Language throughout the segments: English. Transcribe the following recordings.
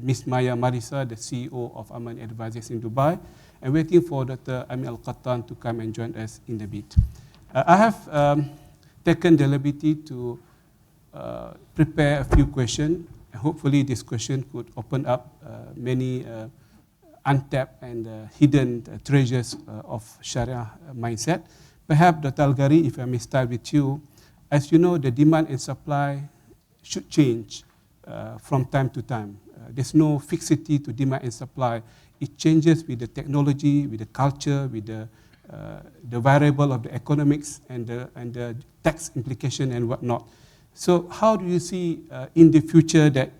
Ms. Maya Marissa, the CEO of Amanie Advisors in Dubai, and waiting for Dr. Amin Al-Qattan to come and join us in a bit. I have taken the liberty to prepare a few questions. Hopefully this question could open up many untapped and hidden treasures of Sharia mindset. Perhaps, Dr. Elgari, if I may start with you, as you know, the demand and supply should change from time to time. There's no fixity to demand and supply. It changes with the technology, with the culture, with the variable of the economics and the tax implication and whatnot. So how do you see in the future that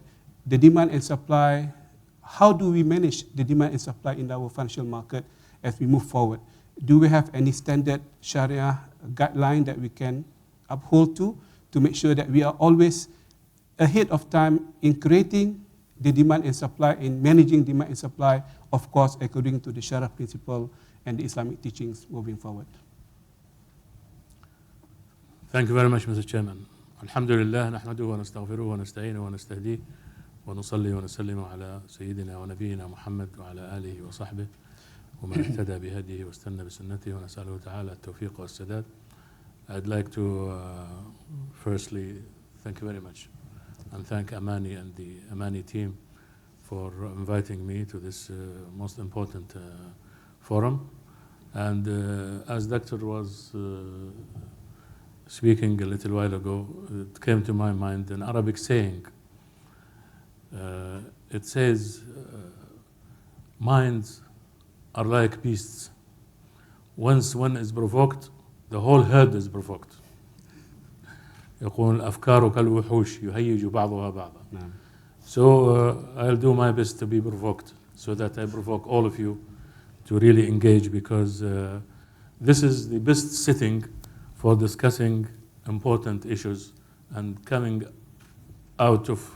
the demand and supply, how do we manage the demand and supply in our financial market as we move forward? Do we have any standard Sharia guideline that we can uphold to make sure that we are always ahead of time in creating the demand and supply, in managing demand and supply, of course, according to the Sharia principle and the Islamic teachings moving forward? Thank you very much, Mr. Chairman. Alhamdulillah, نحمده ونستغفره ونستعينه ونستهديه ونصلي ونسلم على سيدنا ونبينا محمد وعلى آله وصحبه ومن اهتدى بهديه واستنى بسنته ونسأله تعالى التوفيق والسداد. I'd like to firstly thank you very much and thank Amanie and the Amanie team for inviting me to this most important forum. And as Doctor was speaking a little while ago, it came to my mind an Arabic saying. It says, minds are like beasts. Once one is provoked, the whole herd is provoked. يقول الأفكار كالوحوش يهيج بعضها بعضا. So I'll do my best to be provoked so that I provoke all of you to really engage, because this is the best setting for discussing important issues and coming out of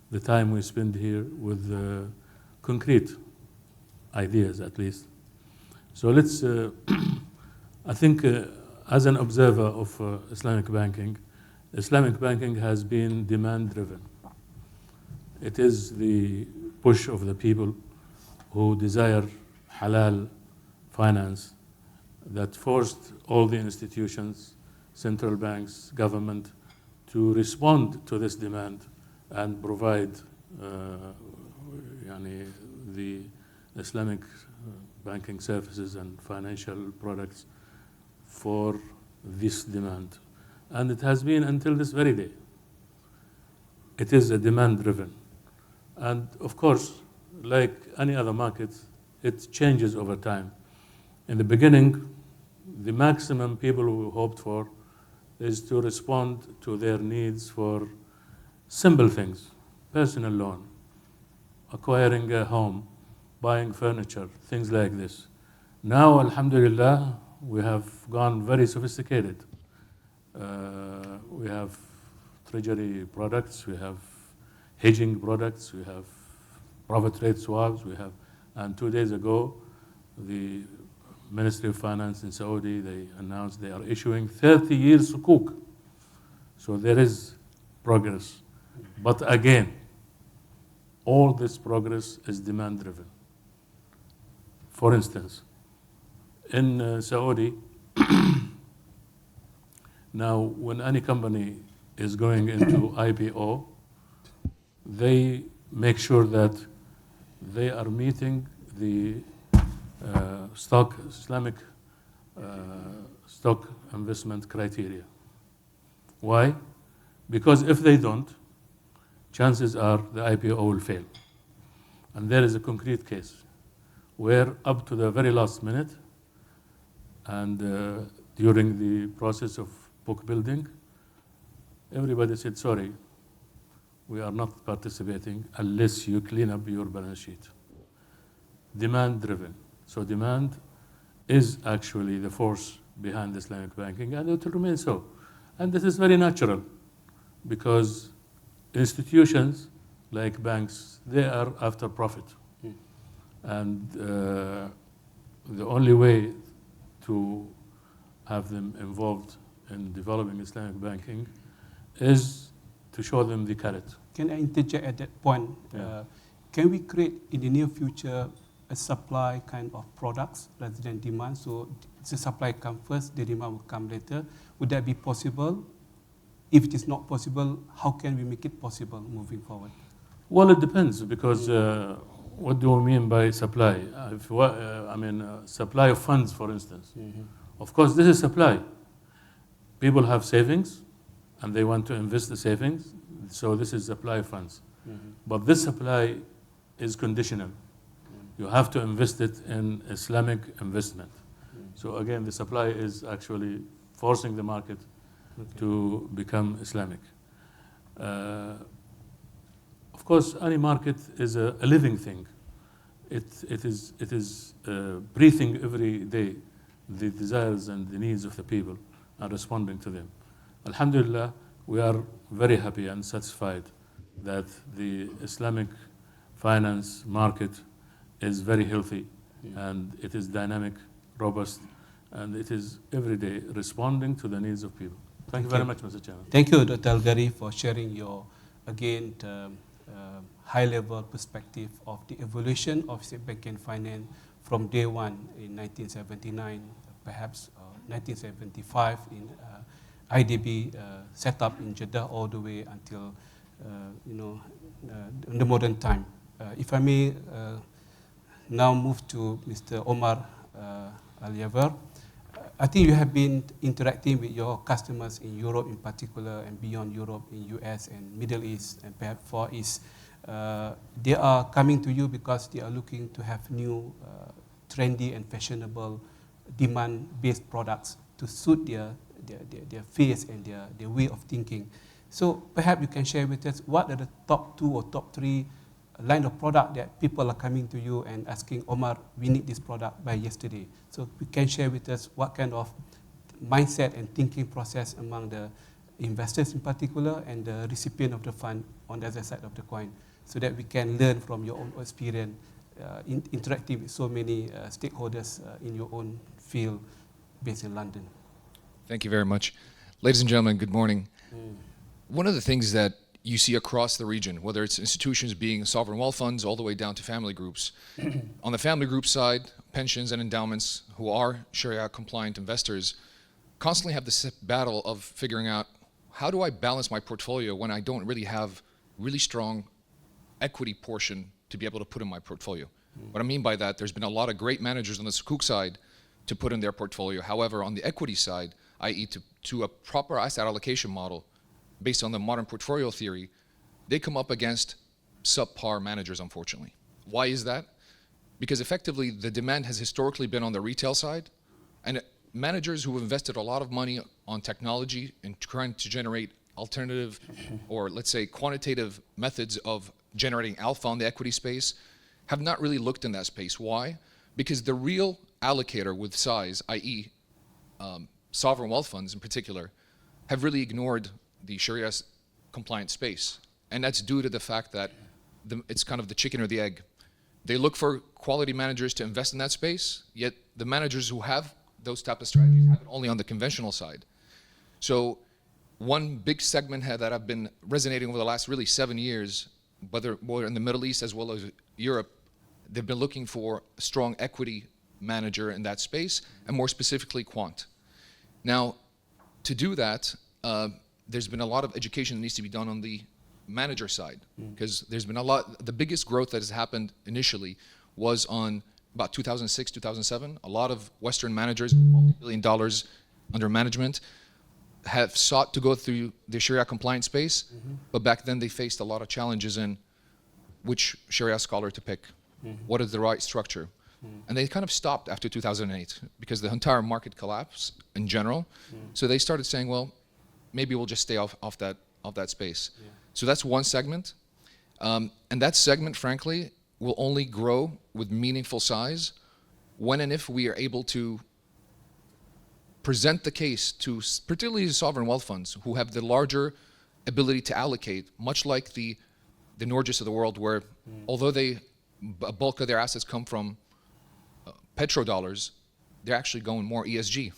the time we spend here with concrete ideas, at least. So let's, I think as an observer of Islamic banking has been demand-driven. It is the push of the people who desire halal finance that forced all the institutions, central banks, government, to respond to this demand and provide the Islamic banking services and financial products for this demand. And it has been until this very day. It is a demand-driven. And of course, like any other market, it changes over time. In the beginning, the maximum people who hoped for is to respond to their needs for simple things, personal loan, acquiring a home, buying furniture, things like this. Now, alhamdulillah, we have gone very sophisticated. We have treasury products, we have hedging products, we have profit rate swaps, and 2 days ago, the Ministry of Finance in Saudi, they announced they are issuing 30-year sukuk. So there is progress. But again, all this progress is demand-driven. For instance, in Saudi, now when any company is going into IPO, they make sure that they are meeting the Islamic stock investment criteria. Why? Because if they don't, chances are the IPO will fail. And there is a concrete case where up to the very last minute and during the process of book building, everybody said, sorry, we are not participating unless you clean up your balance sheet. Demand-driven. So demand is actually the force behind Islamic banking, and it will remain so. And this is very natural, because institutions like banks, they are after profit. And the only way to have them involved in developing Islamic banking is to show them the carrot. Can I interject at that point? can we create in the near future a supply kind of products rather than demand? So the supply come first, the demand will come later. Would that be possible? If it is not possible, how can we make it possible moving forward? Well, it depends, because what do we mean by supply? Supply of funds, for instance. Of course, this is supply. People have savings, and they want to invest the savings, so this is supply of funds. But this supply is conditional. You have to invest it in Islamic investment. So again, the supply is actually forcing the market to become Islamic. Of course, any market is a living thing. It is breathing every day the desires and the needs of the people and responding to them. Alhamdulillah, we are very happy and satisfied that the Islamic finance market is very healthy, and it is dynamic, robust, and it is every day responding to the needs of people. Thank you very much, Mr. Chairman. Thank you, Dr. Elgari, for sharing your, again, high-level perspective of the evolution of banking finance from day one in 1979, perhaps 1975 in IDB set up in Jeddah all the way until in the modern time. If I may now move to Mr. Omar Yawer. I think you have been interacting with your customers in Europe in particular, and beyond Europe, in US and Middle East and perhaps Far East. They are coming to you because they are looking to have new, trendy and fashionable demand-based products to suit their face and their way of thinking. So perhaps you can share with us what are the top 2 or top 3 line of product that people are coming to you and asking, Omar, we need this product by yesterday. So you can share with us what kind of mindset and thinking process among the investors in particular and the recipient of the fund on the other side of the coin, so that we can learn from your own experience interacting with so many stakeholders in your own field based in London. Thank you very much. Ladies and gentlemen, good morning. One of the things that you see across the region, whether it's institutions being sovereign wealth funds all the way down to family groups. On the family group side, pensions and endowments who are Sharia compliant investors constantly have this battle of figuring out, how do I balance my portfolio when I don't really have really strong equity portion to be able to put in my portfolio? What I mean by that, there's been a lot of great managers on the sukuk side to put in their portfolio. However, on the equity side, i.e. to a proper asset allocation model, based on the modern portfolio theory, they come up against subpar managers, unfortunately. Why is that? Because effectively, the demand has historically been on the retail side, and managers who have invested a lot of money on technology and trying to generate alternative, or let's say quantitative methods of generating alpha on the equity space, have not really looked in that space. Why? Because the real allocator with size, i.e. Sovereign wealth funds in particular, have really ignored the Sharia compliant space. And that's due to the fact that it's kind of the chicken or the egg. They look for quality managers to invest in that space, yet the managers who have those type of strategies have it only on the conventional side. So one big segment that I've been resonating over the last really 7 years, whether more in the Middle East as well as Europe, they've been looking for a strong equity manager in that space, and more specifically quant. Now, to do that, there's been a lot of education that needs to be done on the manager side, because there's been the biggest growth that has happened initially was on about 2006, 2007. A lot of Western managers, multi-billion dollars under management, have sought to go through the Sharia compliant space, but back then they faced a lot of challenges in which Sharia scholar to pick, what is the right structure. And they kind of stopped after 2008 because the entire market collapsed in general. So they started saying, well, maybe we'll just stay off that space. Yeah. So that's one segment. And that segment, frankly, will only grow with meaningful size when and if we are able to present the case to particularly sovereign wealth funds who have the larger ability to allocate, much like the Norges of the world, where although a bulk of their assets come from petrodollars, they're actually going more ESG.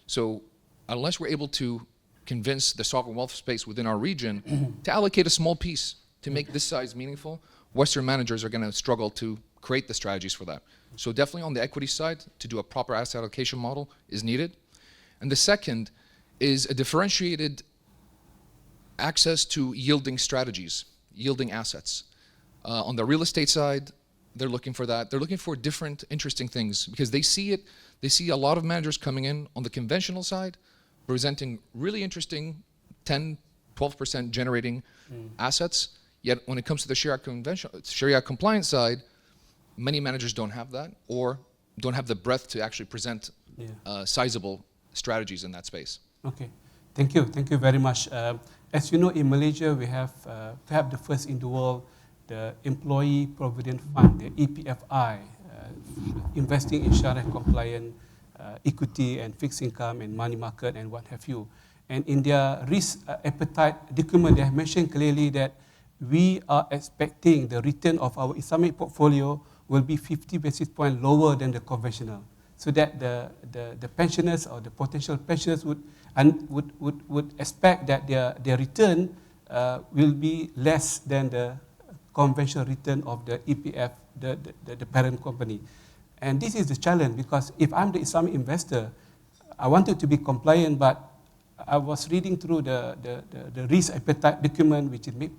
So unless we're able to convince the sovereign wealth space within our region to allocate a small piece to make this size meaningful, Western managers are going to struggle to create the strategies for that. So definitely on the equity side, to do a proper asset allocation model is needed. And the second is a differentiated access to yielding strategies, yielding assets. On the real estate side, they're looking for that. They're looking for different interesting things because they see it. They see a lot of managers coming in on the conventional side, presenting really interesting 10, 12% generating assets. Yet when it comes to the Sharia compliance side, many managers don't have that or don't have the breadth to actually present sizable strategies in that space. Okay, thank you very much. As you know, in Malaysia, we have perhaps the first in the world, the Employee Provident Fund, the EPFI, investing in Sharia compliant equity and fixed income and money market and what have you. And in their risk appetite document, they have mentioned clearly that we are expecting the return of our Islamic portfolio will be 50 basis points lower than the conventional, so that the pensioners or the potential pensioners would expect that their return will be less than the conventional return of the EPF, the parent company. And this is the challenge, because if I'm the Islamic investor, I wanted to be compliant, but I was reading through the risk appetite document, which is made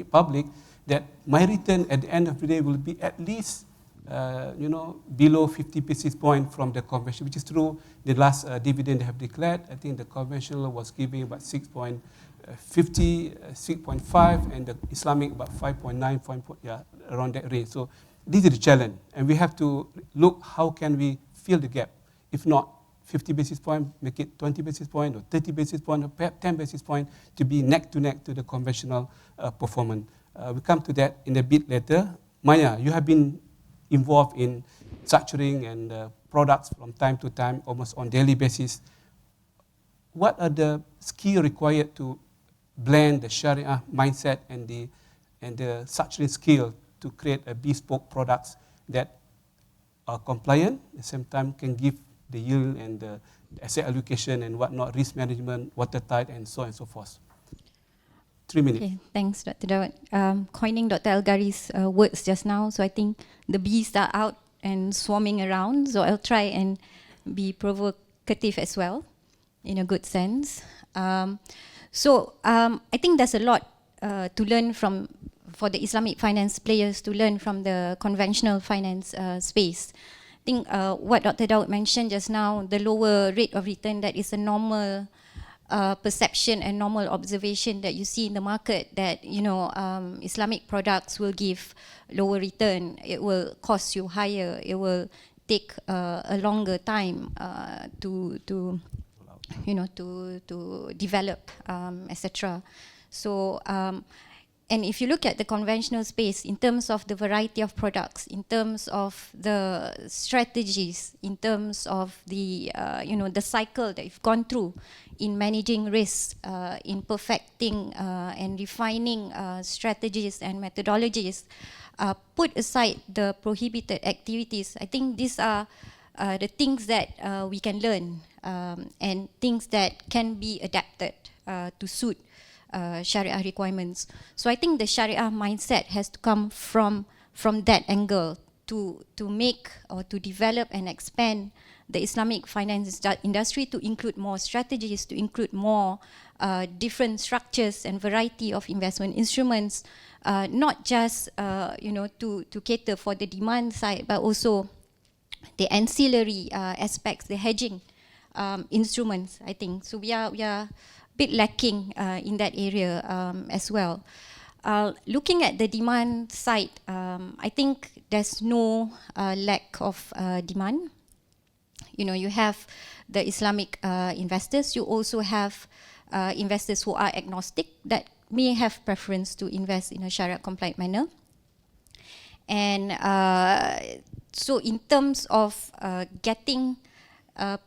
it public, that my return at the end of the day will be at least below 50 basis points from the conventional, which is true. The last dividend they have declared, I think the conventional was giving about 6.50, 6.5, and the Islamic about 5.9, around that range. So this is the challenge, and we have to look how can we fill the gap. If not 50 basis points, make it 20 basis points or 30 basis points or perhaps 10 basis points to be neck to neck to the conventional performance. We'll come to that in a bit later. Maya, you have been involved in structuring and products from time to time, almost on daily basis. What are the skills required to blend the Sharia mindset and the structuring skill to create a bespoke products that are compliant, at the same time can give the yield and the asset allocation and whatnot, risk management, watertight, and so on and so forth? 3 minutes. Okay, thanks, Dr. Daud. Coining Dr. Elgari's words just now, so I think the bees are out and swarming around, so I'll try and be provocative as well, in a good sense. I think there's a lot to learn for the Islamic finance players to learn from the conventional finance space. I think what Dr. Daud mentioned just now, the lower rate of return, that is a normal perception and normal observation that you see in the market, that Islamic products will give lower return, it will cost you higher, it will take a longer time to develop, etc. So and if you look at the conventional space, in terms of the variety of products, in terms of the strategies, in terms of the the cycle that you've gone through in managing risks, in perfecting and refining strategies and methodologies, put aside the prohibited activities, I think these are the things that we can learn and things that can be adapted to suit Sharia requirements. So I think the Sharia mindset has to come from that angle to make or to develop and expand the Islamic finance industry, to include more strategies, to include more different structures and variety of investment instruments, not just to cater for the demand side, but also the ancillary aspects, the hedging instruments, I think. So we are bit lacking in that area as well. Looking at the demand side, I think there's no lack of demand. You have the Islamic investors. You also have investors who are agnostic, that may have preference to invest in a Sharia compliant manner. And so in terms of getting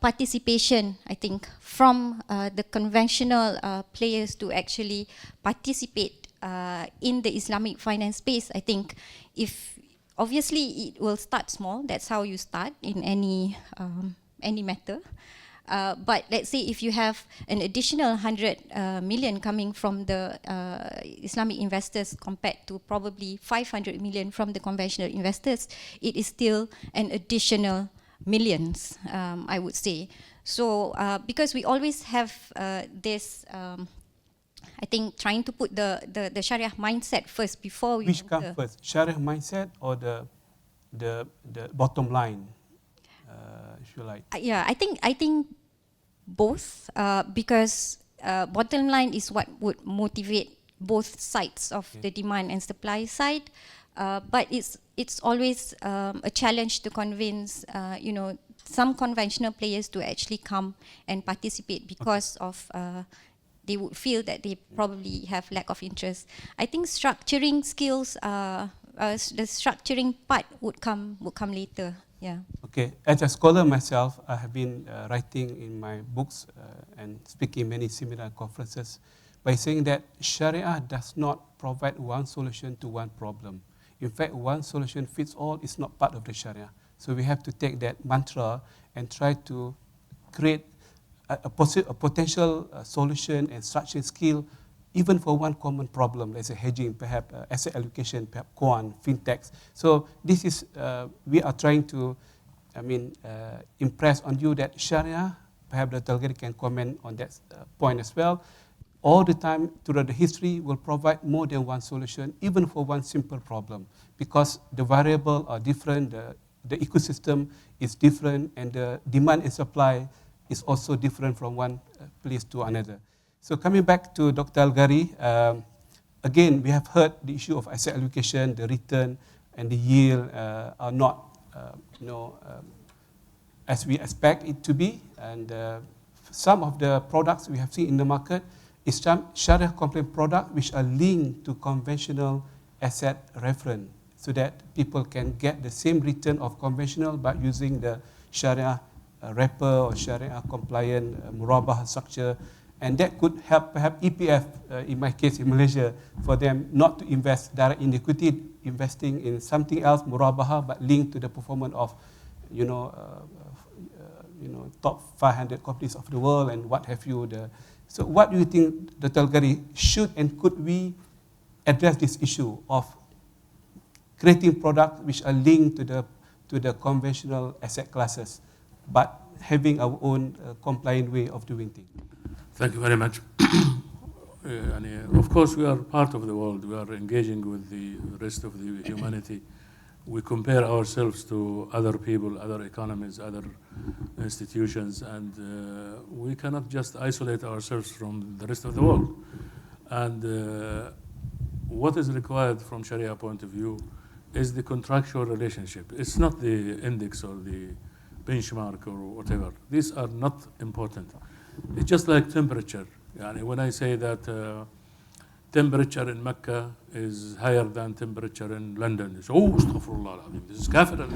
participation, I think, from the conventional players to actually participate in the Islamic finance space, I think obviously it will start small. That's how you start in any matter. But let's say if you have an additional 100 million coming from the Islamic investors compared to probably 500 million from the conventional investors, it is still an additional millions, I would say. So because we always have this, I think, trying to put the Sharia mindset first before we Which comes first, Sharia mindset or the bottom line, if you like? Yeah, I think both, because bottom line is what would motivate both sides of the demand and supply side. But it's always a challenge to convince some conventional players to actually come and participate because of they would feel that they probably have lack of interest. I think structuring skills, the structuring part would come later. Yeah. Okay, as a scholar myself, I have been writing in my books and speaking in many seminar conferences by saying that Sharia does not provide one solution to one problem. In fact, one solution fits all is not part of the Sharia. So we have to take that mantra and try to create a potential solution and structuring skill even for one common problem, let's say hedging, perhaps asset allocation, perhaps quant, fintechs. So this is, we are trying to, impress on you that Sharia, perhaps Dr. Elgari can comment on that point as well, all the time throughout the history will provide more than one solution, even for one simple problem, because the variable are different, the ecosystem is different, and the demand and supply is also different from one place to another. So coming back to Dr. Elgari, again, we have heard the issue of asset allocation, the return and the yield are not, as we expect it to be. And some of the products we have seen in the market is some Sharia compliant product which are linked to conventional asset reference, so that people can get the same return of conventional but using the Sharia wrapper or Sharia compliant murabah structure. And that could help perhaps EPF, in my case in Malaysia, for them not to invest direct in equity, investing in something else, murabah, but linked to the performance of, top 500 companies of the world and what have you. So what do you think, Dr. Elgari, should and could we address this issue of creating products which are linked to the conventional asset classes, but having our own compliant way of doing things? Thank you very much. Of course, we are part of the world. We are engaging with the rest of the humanity. We compare ourselves to other people, other economies, other institutions, and we cannot just isolate ourselves from the rest of the world. And what is required from Sharia point of view is the contractual relationship. It's not the index or the benchmark or whatever. These are not important. It's just like temperature. When I say that temperature in Mecca is higher than temperature in London, it's, oh, astaghfirullah, this is kafir,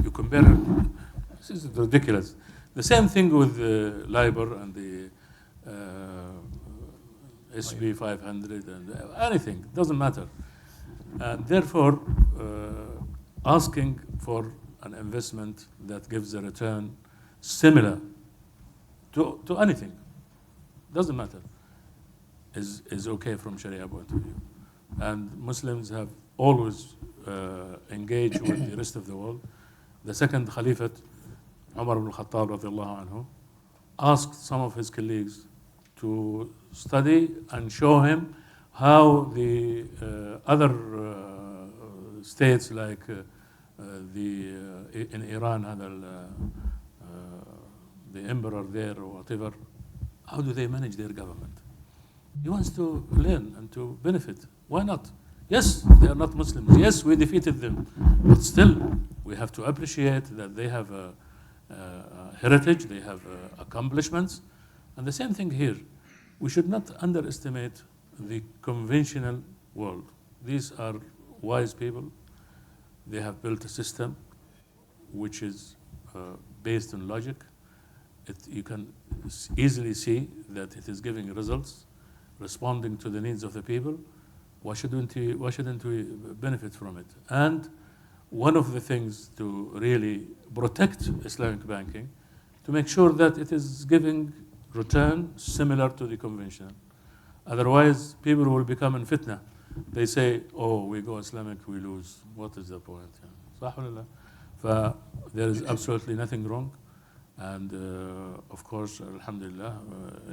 you compare it. This is ridiculous. The same thing with LIBOR and the SB 500 and anything, doesn't matter. And therefore, asking for an investment that gives a return similar to anything, doesn't matter, is okay from Sharia point of view. And Muslims have always engaged with the rest of the world. The second Khalifat, Omar ibn Khattab radiallahu anhu, asked some of his colleagues to study and show him how the other states like in Iran, the emperor there or whatever, how do they manage their government? He wants to learn and to benefit. Why not? Yes, they are not Muslims. Yes, we defeated them. But still, we have to appreciate that they have a heritage, they have accomplishments. And the same thing here. We should not underestimate the conventional world. These are wise people. They have built a system which is based on logic. You can easily see that it is giving results, responding to the needs of the people. Why shouldn't we benefit from it? And one of the things to really protect Islamic banking, to make sure that it is giving return similar to the conventional. Otherwise, people will become in fitna. They say, oh, we go Islamic, we lose. What is the point? صح ولا لا؟ There is absolutely nothing wrong. And of course, alhamdulillah,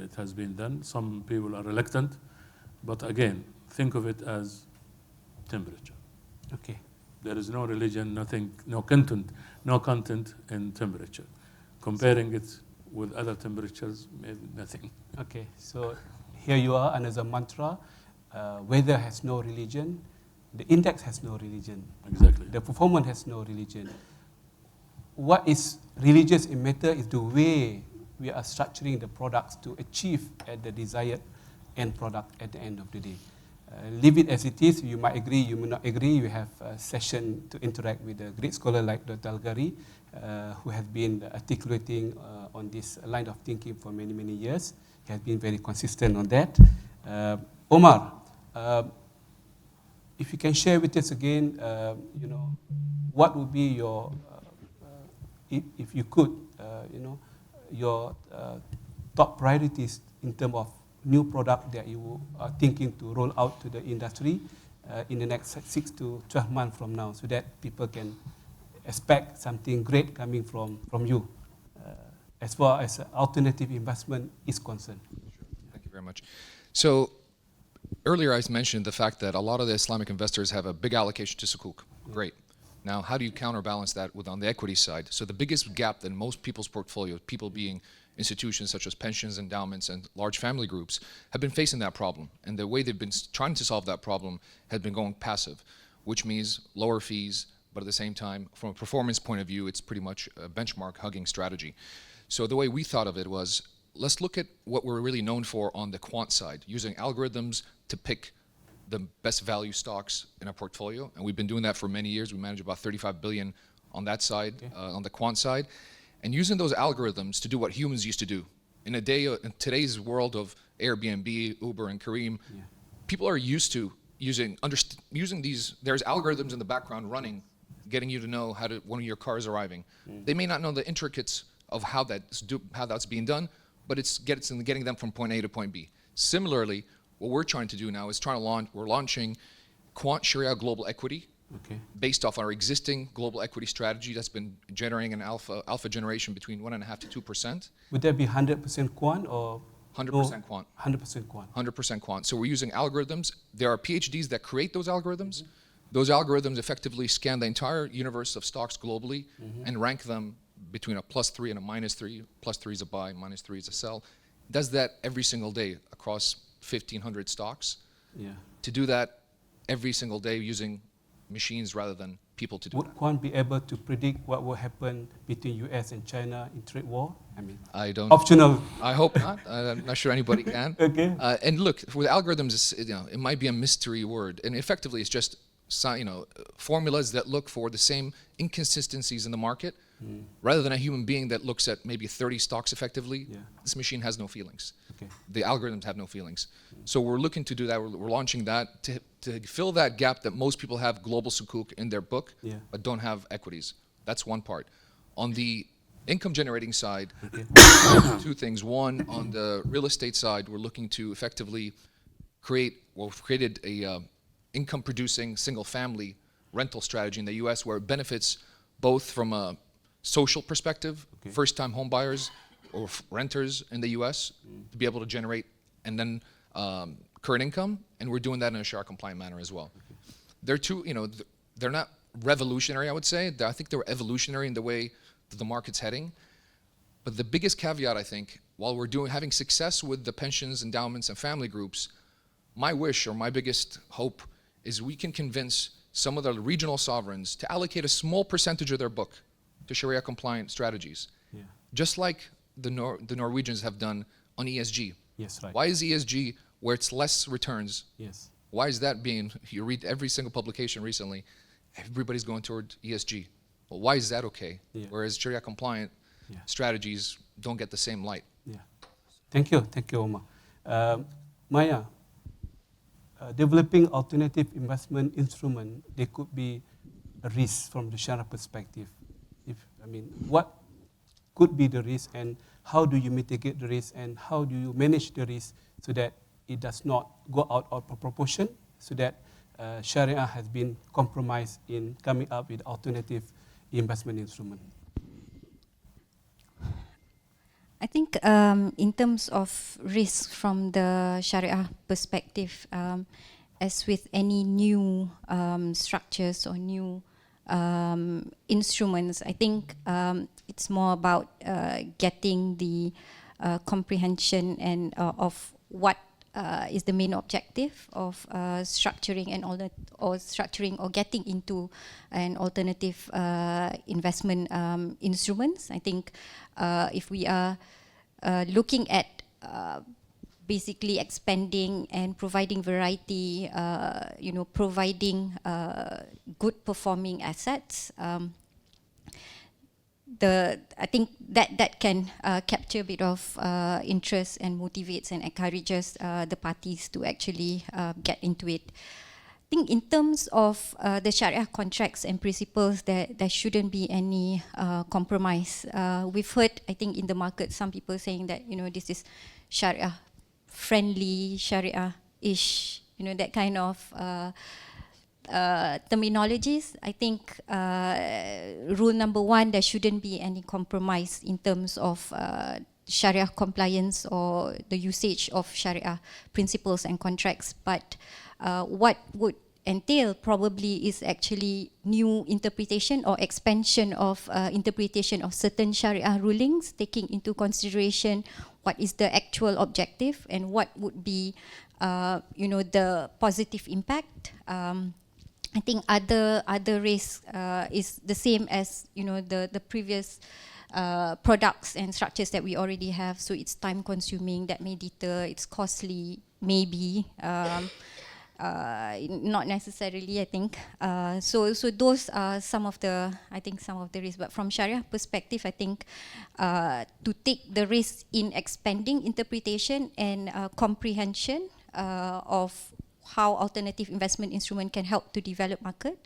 it has been done. Some people are reluctant. But again, think of it as temperature. Okay. There is no religion, nothing, no content in temperature. Comparing it with other temperatures, maybe nothing. Okay, so here you are, another mantra. Weather has no religion. The index has no religion. Exactly. The performance has no religion. What is religious in matter is the way we are structuring the products to achieve the desired end product at the end of the day. Leave it as it is. You might agree, you may not agree. You have a session to interact with a great scholar like Dr. Elgari, who has been articulating on this line of thinking for many, many years. He has been very consistent on that. Omar, if you can share with us again, what would be your, if you could, your top priorities in terms of new product that you are thinking to roll out to the industry in the next 6 to 12 months from now, so that people can expect something great coming from you as far as alternative investment is concerned. Thank you very much. So earlier I mentioned the fact that a lot of the Islamic investors have a big allocation to sukuk. Great. Now, how do you counterbalance that with on the equity side? So the biggest gap in most people's portfolio, people being institutions such as pensions, endowments, and large family groups, have been facing that problem. And the way they've been trying to solve that problem has been going passive, which means lower fees, but at the same time, from a performance point of view, it's pretty much a benchmark hugging strategy. So the way we thought of it was, let's look at what we're really known for on the quant side, using algorithms to pick the best value stocks in our portfolio. And we've been doing that for many years. We manage about 35 billion on that side, on the quant side. And using those algorithms to do what humans used to do. In today's world of Airbnb, Uber, and Kareem, people are used to using these, there's algorithms in the background running, getting you to know when your car is arriving. They may not know the intricacies of how that's being done, but it's getting them from point A to point B. Similarly, what we're trying to do now is we're launching Quant Shariah Global Equity, based off our existing global equity strategy that's been generating an alpha generation between 1.5% to 2%. Would that be 100% quant or? 100% quant. 100% quant. 100% quant. So we're using algorithms. There are PhDs that create those algorithms. Those algorithms effectively scan the entire universe of stocks globally and rank them between a +3 and a -3. +3 is a buy, -3 is a sell. Does that every single day across 1,500 stocks. To do that every single day using machines rather than people to do Would that. quant be able to predict what will happen between US and China in trade war? I mean, I don't. optional. I hope not. I'm not sure anybody can. And look, with algorithms, it might be a mystery word, and effectively, it's just formulas that look for the same inconsistencies in the market, rather than a human being that looks at maybe 30 stocks effectively. This machine has no feelings. The algorithms have no feelings. So we're looking to do that. We're launching that to fill that gap that most people have global sukuk in their book, but don't have equities. That's one part. On the income generating side, two things. One, on the real estate side, we're looking to effectively we've created a income producing single family rental strategy in the US where it benefits both from a social perspective, first time home buyers or renters in the US to be able to generate and then current income, and we're doing that in a Shariah compliant manner as well. They're they're not revolutionary, I would say. I think they're evolutionary in the way that the market's heading. But the biggest caveat, I think, while we're having success with the pensions, endowments, and family groups, my wish or my biggest hope is we can convince some of the regional sovereigns to allocate a small percentage of their book to Shariah compliant strategies. Just like the Norwegians have done on ESG. Why is ESG where it's less returns? Why is that being, you read every single publication recently, everybody's going toward ESG. Well, why is that okay? Whereas Shariah compliant strategies don't get the same light. Thank you, Omar. Maya, developing alternative investment instrument, they could be a risk from the Shariah perspective. could be the risk, and how do you mitigate the risk, and how do you manage the risk so that it does not go out of proportion, so that Sharia has been compromised in coming up with alternative investment instrument. I think in terms of risk from the Sharia perspective, as with any new structures or new instruments, I think it's more about getting the comprehension and of what is the main objective of structuring and structuring or getting into an alternative investment instruments. I think if we are looking at basically expanding and providing variety, providing good performing assets, I think that can capture a bit of interest and motivates and encourages the parties to actually get into it. I think in terms of the Sharia contracts and principles, there shouldn't be any compromise. We've heard, I think, in the market, some people saying that this is Sharia friendly, Sharia-ish, that kind of terminologies. I think rule number one, there shouldn't be any compromise in terms of Sharia compliance or the usage of Sharia principles and contracts. But what would entail probably is actually new interpretation or expansion of interpretation of certain Sharia rulings, taking into consideration what is the actual objective and what would be the positive impact. I think other risks is the same as the previous products and structures that we already have. So it's time consuming, that may deter, it's costly, maybe, not necessarily, I think. So those are some of the risks. But from Sharia perspective, I think to take the risk in expanding interpretation and comprehension of how alternative investment instrument can help to develop market,